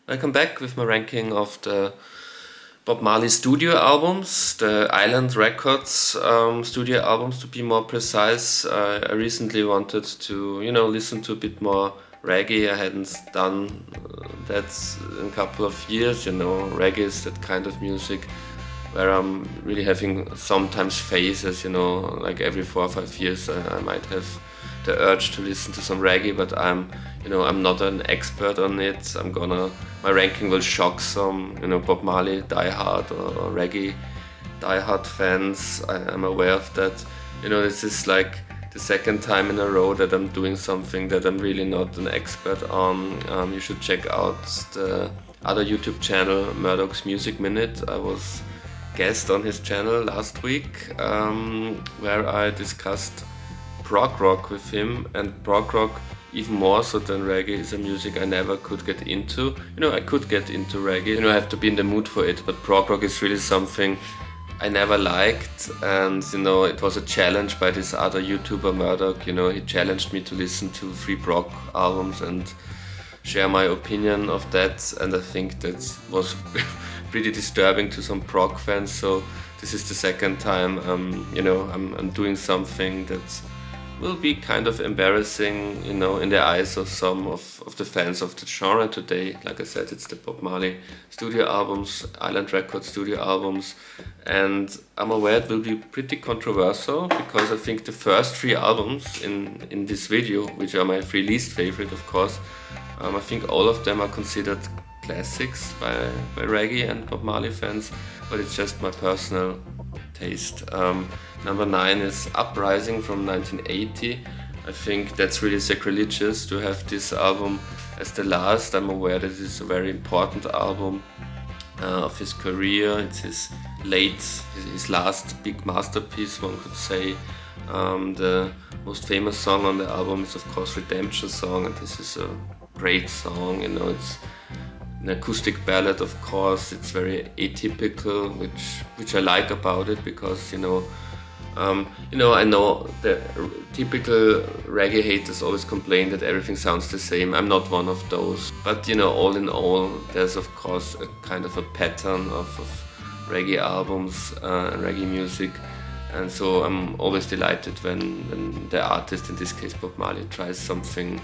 I come back with my ranking of the Bob Marley studio albums, the Island Records studio albums to be more precise. I recently wanted to, listen to a bit more reggae. I hadn't done that in a couple of years, reggae is that kind of music where I'm really having sometimes phases, like every 4 or 5 years I might have the urge to listen to some reggae, but I'm not an expert on it. My ranking will shock some, Bob Marley diehard or reggae diehard fans. I'm aware of that. This is like the second time in a row that I'm doing something that I'm really not an expert on. You should check out the other YouTube channel, Murdoch's Music Minute. I was guest on his channel last week, where I discussed prog rock with him, and prog rock, even more so than reggae, is a music I never could get into. I could get into reggae, I have to be in the mood for it, but prog rock is really something I never liked, and it was a challenge by this other YouTuber Murdoch. He challenged me to listen to 3 prog albums and share my opinion of that, and I think that was pretty disturbing to some prog fans. So this is the second time I'm doing something that will be kind of embarrassing, in the eyes of some of the fans of the genre today. Like I said, it's the Bob Marley studio albums, Island Records studio albums, and I'm aware it will be pretty controversial because I think the first 3 albums in this video, which are my 3 least favorite, of course, I think all of them are considered classics by reggae and Bob Marley fans, but it's just my personal taste. Number 9 is Uprising from 1980. I think that's really sacrilegious to have this album as the last. I'm aware that it's a very important album of his career. It's his last big masterpiece, one could say. The most famous song on the album is of course Redemption Song, and this is a great song. It's an acoustic ballad, of course. It's very atypical, which I like about it, because I know the typical reggae haters always complain that everything sounds the same. I'm not one of those, but all in all, there's of course a kind of a pattern of reggae albums and reggae music, and so I'm always delighted when the artist, in this case Bob Marley, tries something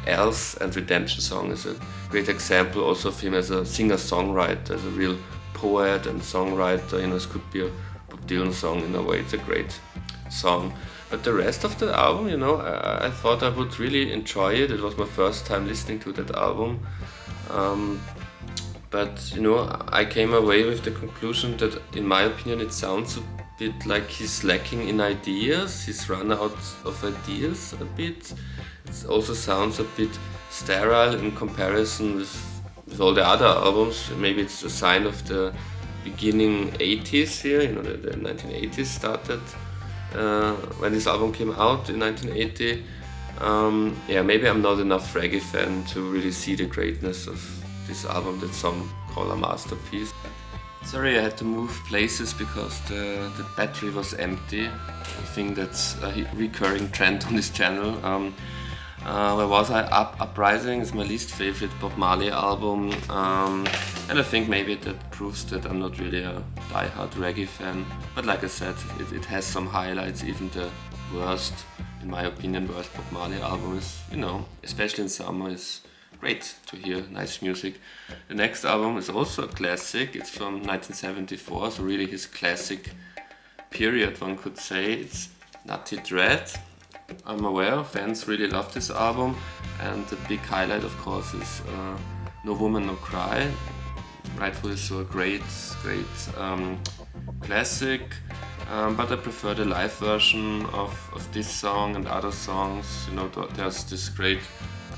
else, and Redemption Song is a great example also of him as a singer-songwriter, as a real poet and songwriter. This could be a Bob Dylan song in a way. It's a great song. But the rest of the album, I thought I would really enjoy it. It was my first time listening to that album. But I came away with the conclusion that, in my opinion, it sounds a bit like he's lacking in ideas. He's run out of ideas a bit. It also sounds a bit sterile in comparison with all the other albums. Maybe it's a sign of the beginning 80s here, the 1980s started when this album came out in 1980. Maybe I'm not enough reggae fan to really see the greatness of this album that some call a masterpiece. Sorry, I had to move places because the battery was empty. I think that's a recurring trend on this channel. Where was I? Uprising is my least favorite Bob Marley album, and I think maybe that proves that I'm not really a die-hard reggae fan. But like I said, it has some highlights. Even the worst, in my opinion, worst Bob Marley album is, especially in summer, is great to hear nice music. The next album is also a classic. It's from 1974, so really his classic period, one could say. It's Natty Dread. I'm aware fans really love this album, and the big highlight, of course, is No Woman No Cry. Rightfully so, a great classic, but I prefer the live version of this song and other songs. There's this great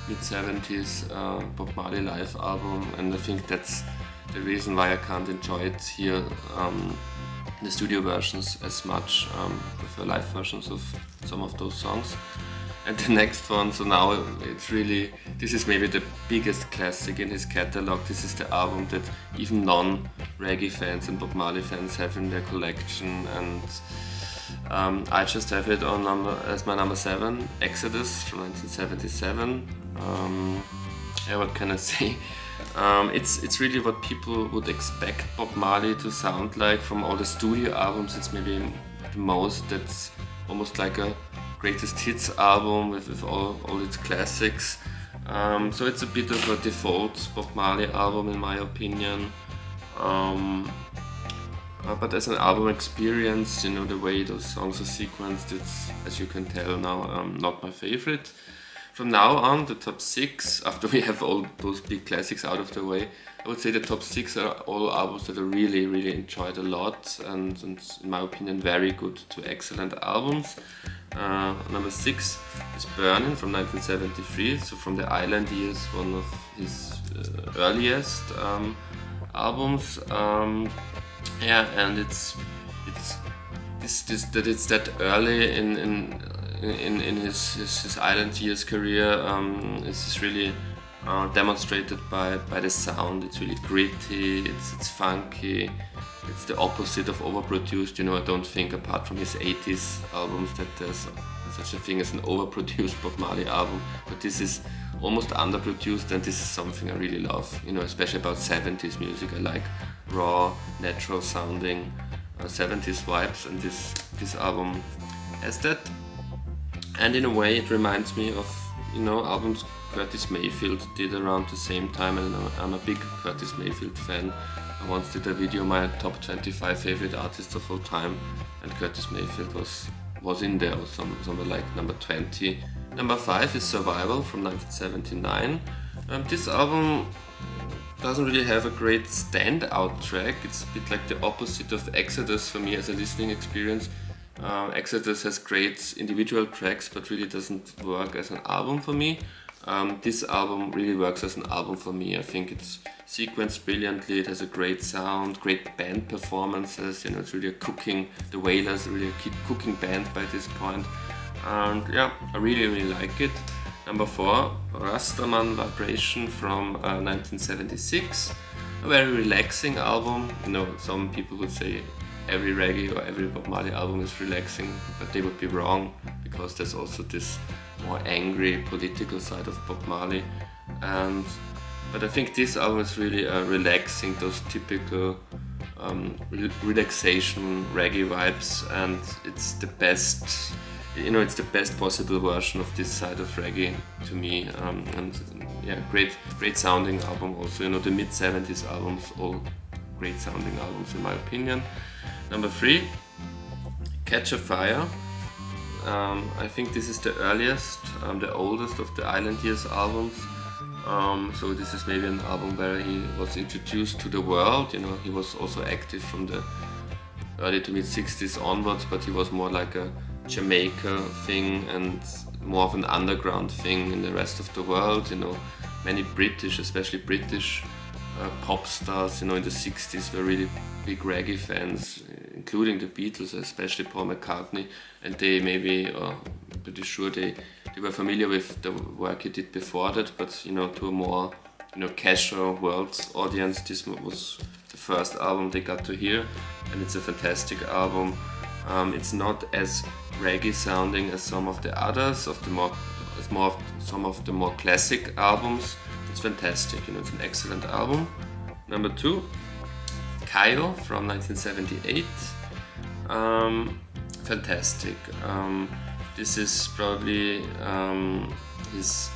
mid-70s Bob Marley live album, and I think that's the reason why I can't enjoy it here. The studio versions as much, prefer live versions of some of those songs. And the next one, so now this is maybe the biggest classic in his catalog. This is the album that even non-reggae fans and Bob Marley fans have in their collection, and I just have it on as my number 7, Exodus from 1977. What can I say? It's really what people would expect Bob Marley to sound like from all the studio albums. It's maybe the most, that's almost like a greatest hits album with all its classics. So it's a bit of a default Bob Marley album in my opinion. But as an album experience, you know, the way those songs are sequenced, it's, as you can tell now, not my favorite. From now on, the top 6, after we have all those big classics out of the way, I would say the top 6 are all albums that I really enjoyed a lot, and in my opinion very good to excellent albums. Number 6 is Burning from 1973, so from the Island years, one of his earliest albums. Yeah, and it's that early in his Island years career. It's really demonstrated by the sound. It's really gritty, it's funky, it's the opposite of overproduced. You know, I don't think apart from his 80s albums that there's such a thing as an overproduced Bob Marley album, but this is almost underproduced, and this is something I really love, you know, especially about 70s music. I like raw, natural sounding 70s vibes, and this album has that. And in a way it reminds me of, you know, albums Curtis Mayfield did around the same time, and I'm a big Curtis Mayfield fan. I once did a video, my top 25 favorite artists of all time, and Curtis Mayfield was in there, or somewhere like number 20. Number 5 is Survival from 1979. This album doesn't really have a great standout track. It's a bit like the opposite of Exodus for me as a listening experience. Exodus has great individual tracks but really doesn't work as an album for me. This album really works as an album for me. I think it's sequenced brilliantly, it has a great sound, great band performances, you know, it's really a cooking, the Wailers, really a cooking band by this point. And yeah, I really like it. Number 4, Rastaman Vibration from 1976. A very relaxing album. You know, some people would say every reggae or every Bob Marley album is relaxing, but they would be wrong, because there's also this more angry political side of Bob Marley. But I think this album is really relaxing, those typical relaxation reggae vibes, and it's the best, you know, it's the best possible version of this side of reggae to me. And yeah, great sounding album also. You know, the mid-70s albums, all great sounding albums in my opinion. Number 3, Catch a Fire. I think this is the earliest, the oldest of the Island Years albums. So this is maybe an album where he was introduced to the world. You know, he was also active from the early to mid-60s onwards, but he was more like a Jamaica thing and more of an underground thing in the rest of the world. You know, many British, especially British pop stars, you know, in the 60s were really big reggae fans, including the Beatles, especially Paul McCartney, and they maybe, I'm pretty sure they were familiar with the work he did before that, but you know, to a more, you know, casual world audience, this was the first album they got to hear, and it's a fantastic album. It's not as reggae sounding as some of the others, some of the more classic albums. It's fantastic, you know, it's an excellent album. Number 2, Kayo from 1978. Fantastic. This is probably his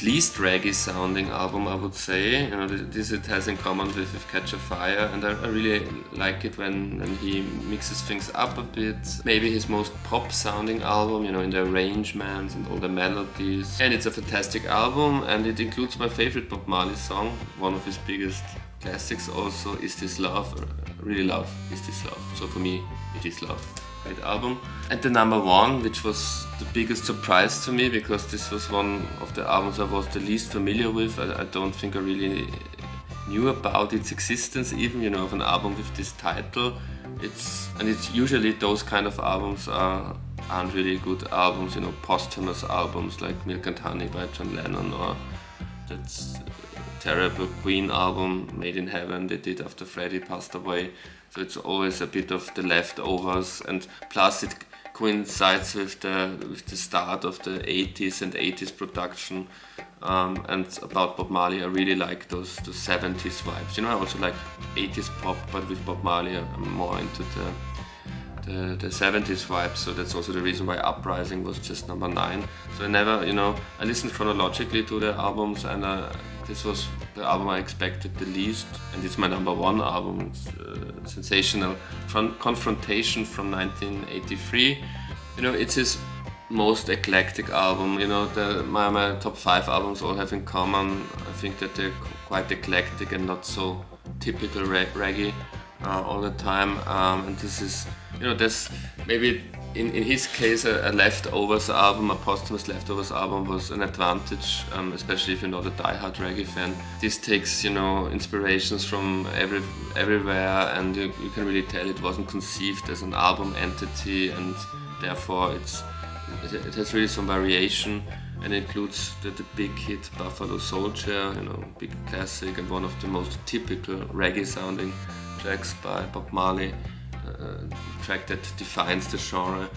least reggae sounding album, I would say. You know, this it has in common with Catch a Fire, and I really like it when he mixes things up a bit. Maybe his most pop sounding album, you know, in the arrangements and all the melodies. And it's a fantastic album, and it includes my favorite Bob Marley song, one of his biggest classics also, Is This Love. I really love Is This Love. So for me, it is love. Great album. And the number 1, which was the biggest surprise to me, because this was one of the albums I was the least familiar with. I don't think I really knew about its existence even, you know, of an album with this title. It's usually those kind of albums aren't really good albums, you know, posthumous albums like Milk and Honey by John Lennon, or that's terrible Queen album, Made in Heaven, they did after Freddie passed away. So it's always a bit of the leftovers, and plus it coincides with the start of the 80s and 80s production. And about Bob Marley, I really like those 70s vibes. You know, I also like 80s pop, but with Bob Marley, I'm more into the 70s vibe. So that's also the reason why Uprising was just number 9. So I never, you know, I listened chronologically to the albums, and this was the album I expected the least, and it's my number 1 album. It's, sensational. Confrontation from 1983. You know, it's his most eclectic album. You know, my top 5 albums all have in common, I think, that they're quite eclectic and not so typical reggae all the time. And this is, you know, there's maybe in his case a leftovers album, a posthumous leftovers album was an advantage, especially if you're not a die-hard reggae fan. This takes, you know, inspirations from everywhere, and you can really tell it wasn't conceived as an album entity, and therefore it has really some variation, and includes the big hit Buffalo Soldier, you know, big classic and one of the most typical reggae sounding tracks by Bob Marley, track that defines the genre.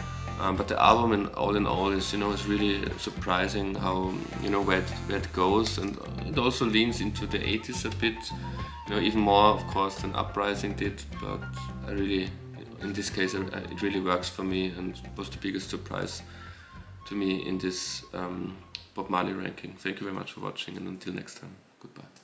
But the album in all is, you know, is really surprising how, you know, where it goes, and it also leans into the 80s a bit, you know, even more of course than Uprising did, but I really, in this case, it really works for me and was the biggest surprise to me in this Bob Marley ranking. Thank you very much for watching, and until next time, goodbye.